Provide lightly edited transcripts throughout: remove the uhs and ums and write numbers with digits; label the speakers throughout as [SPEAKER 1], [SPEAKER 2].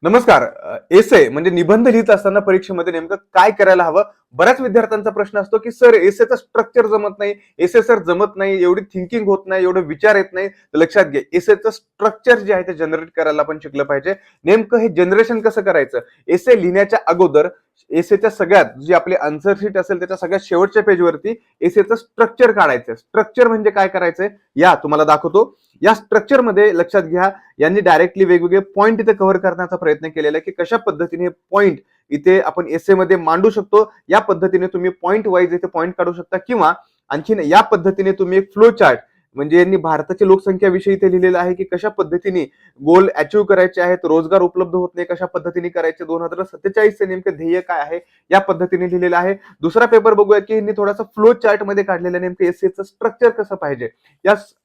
[SPEAKER 1] नमस्कार. एसे म्हणजे निबंध लिहित असताना परीक्षेमध्ये नेमकं काय करायला हवं? बऱ्याच विद्यार्थ्यांचा प्रश्न असतो, की सर एसेचं स्ट्रक्चर जमत नाही, एसे सर जमत नाही, एवढी थिंकिंग होत नाही, एवढे विचार येत नाही. तर लक्षात घ्या, एसेचं स्ट्रक्चर जे आहे ते जनरेट करायला आपण शिकलं पाहिजे. नेमकं हे जनरेशन कसं करायचं? एसे लिहिण्याच्या अगोदर एसेच्या सगळ्यात जी आपली आन्सर शीट असेल त्याच्या सगळ्यात शेवटच्या पेजवरती एसेचं स्ट्रक्चर काढायचं. स्ट्रक्चर म्हणजे काय करायचंय? या तुम्हाला दाखवतो. या स्ट्रक्चरमध्ये लक्षात घ्या, यांनी डायरेक्टली वेगवेगळे पॉईंट इथे कव्हर करण्याचा प्रयत्न केलेला आहे, की कशा पद्धतीने पॉईंट इथे आपण एसे मध्ये मांडू शकतो. या पद्धतीने तुम्ही पॉईंट वाईज इथे पॉईंट काढू शकता, किंवा आणखीन या पद्धतीने तुम्ही एक फ्लो चार्ट म्हणजे यांनी भारताची लोकसंख्या विषयी इथे लिहिलेलं आहे, की कशा पद्धतीने गोल अचीव्ह करायचे आहेत, रोजगार उपलब्ध होत नाही कशा पद्धतीने करायचे, 2047 चे नेमके ध्येय काय आहे या पद्धतीने लिहिलेलं आहे. दुसरा पेपर बघूया, की यांनी थोडासा फ्लो चार्ट मध्ये काढलेलं नेमकं एसेचं स्ट्रक्चर कसं पाहिजे.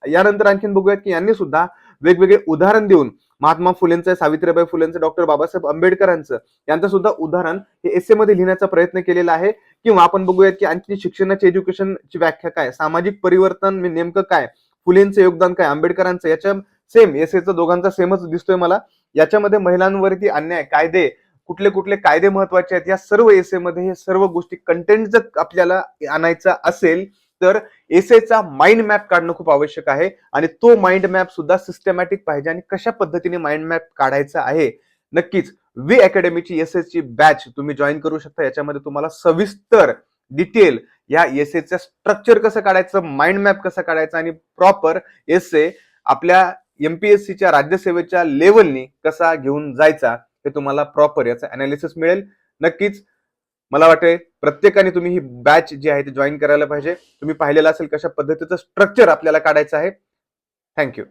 [SPEAKER 1] यानंतर आणखीन बघूयात, की यांनी सुद्धा वेगवेगळे उदाहरण देऊन महात्मा फुलेंचं, सावित्रीबाई फुलेंचं, डॉक्टर बाबासाहेब आंबेडकरांचं यांचं सुद्धा उदाहरण हे एसे मध्ये लिहिण्याचा प्रयत्न केलेला आहे. किंवा आपण बघूयात, की आणखी शिक्षणाची एज्युकेशनची व्याख्या काय, सामाजिक परिवर्तन नेमकं काय, फुलेंचं योगदान काय, आंबेडकरांचं, याच्या सेम एसेचं दोघांचा सेमच दिसतोय मला. याच्यामध्ये महिलांवरती अन्याय, कायदे, कुठले कुठले कायदे महत्वाचे आहेत, या सर्व एसे मध्ये हे सर्व गोष्टी कंटेंट जर आपल्याला आणायचा असेल तर एसेचा माइंड मॅप काढणं खूप आवश्यक आहे. आणि तो माइंड मॅप सुद्धा सिस्टमॅटिक पाहिजे. आणि कशा पद्धतीने माइंड मॅप काढायचा आहे, नक्कीच वी अकॅडमीची एसएची बॅच तुम्ही जॉईन करू शकता. याच्यामध्ये तुम्हाला सविस्तर डिटेल या एसेचं स्ट्रक्चर कसं काढायचं, माइंड मॅप कसं काढायचं आणि प्रॉपर एसे आपल्या एमपीएससीच्या राज्यसेवेच्या लेवलनी कसा घेऊन जायचा हे तुम्हाला प्रॉपर याचं अनालिसिस मिळेल. नक्कीच मला वाटतंय प्रत्येकाने तुम्ही ही बॅच जी आहे ती जॉईन करायला पाहिजे. तुम्ही पाहिलेलं असेल कशा पद्धतीचं स्ट्रक्चर आपल्याला काढायचं आहे. थँक्यू.